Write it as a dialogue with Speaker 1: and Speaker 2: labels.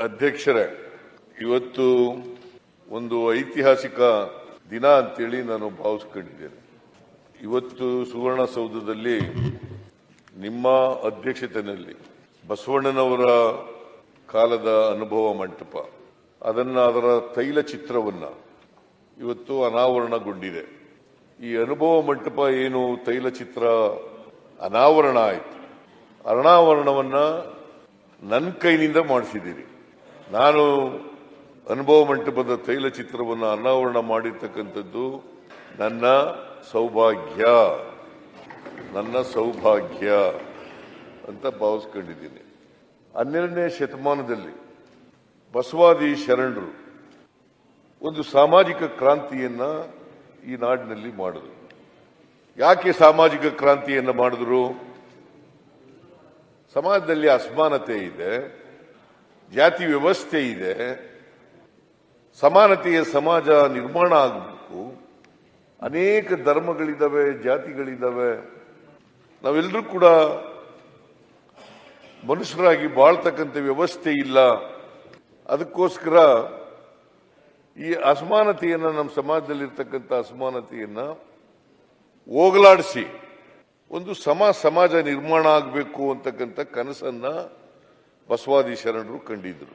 Speaker 1: ಅಧ್ಯಕ್ಷರೇ, ಇವತ್ತು ಒಂದು ಐತಿಹಾಸಿಕ ದಿನ ಅಂತೇಳಿ ನಾನು ಭಾವಿಸ್ಕೊಂಡಿದ್ದೇನೆ. ಇವತ್ತು ಸುವರ್ಣಸೌಧದಲ್ಲಿ ನಿಮ್ಮ ಅಧ್ಯಕ್ಷತೆಯಲ್ಲಿ ಬಸವಣ್ಣನವರ ಕಾಲದ ಅನುಭವ ಮಂಟಪ ಅದರ ತೈಲಚಿತ್ರವನ್ನ ಇವತ್ತು ಅನಾವರಣಗೊಂಡಿದೆ. ಈ ಅನುಭವ ಮಂಟಪ ಏನು ತೈಲಚಿತ್ರ ಅನಾವರಣ ಆಯಿತು, ಅನಾವರಣವನ್ನ ನನ್ನ ಕೈನಿಂದ ಮಾಡಿಸಿದ್ದೀರಿ. ನಾನು ಅನುಭವ ಮಂಟಪದ ತೈಲಚಿತ್ರವನ್ನು ಅನಾವರಣ ಮಾಡಿರ್ತಕ್ಕಂಥದ್ದು ನನ್ನ ಸೌಭಾಗ್ಯ ಅಂತ ಭಾವಿಸ್ಕೊಂಡಿದ್ದೀನಿ. 12ನೇ ಶತಮಾನದಲ್ಲಿ ಬಸವಾದಿ ಶರಣರು ಒಂದು ಸಾಮಾಜಿಕ ಕ್ರಾಂತಿಯನ್ನ ಈ ನಾಡಿನಲ್ಲಿ ಮಾಡಿದ್ರು. ಯಾಕೆ ಸಾಮಾಜಿಕ ಕ್ರಾಂತಿಯನ್ನ ಮಾಡಿದ್ರು? ಸಮಾಜದಲ್ಲಿ ಅಸಮಾನತೆ ಇದೆ, ಜಾತಿ ವ್ಯವಸ್ಥೆ ಇದೆ, ಸಮಾನತೆಯ ಸಮಾಜ ನಿರ್ಮಾಣ ಆಗಬೇಕು. ಅನೇಕ ಧರ್ಮಗಳಿದ್ದಾವೆ, ಜಾತಿಗಳಿದ್ದಾವೆ, ನಾವೆಲ್ಲರೂ ಕೂಡ ಮನುಷ್ಯರಾಗಿ ಬಾಳ್ತಕ್ಕಂಥ ವ್ಯವಸ್ಥೆ ಇಲ್ಲ. ಅದಕ್ಕೋಸ್ಕರ ಈ ಅಸಮಾನತೆಯನ್ನ, ನಮ್ಮ ಸಮಾಜದಲ್ಲಿರ್ತಕ್ಕಂಥ ಅಸಮಾನತೆಯನ್ನ ಹೋಗಲಾಡಿಸಿ ಒಂದು ಸಮಾಜ ನಿರ್ಮಾಣ ಆಗಬೇಕು ಅಂತಕ್ಕಂಥ ಕನಸನ್ನ ಬಸವಾದಿ ಶರಣರು ಕಂಡಿದ್ರು.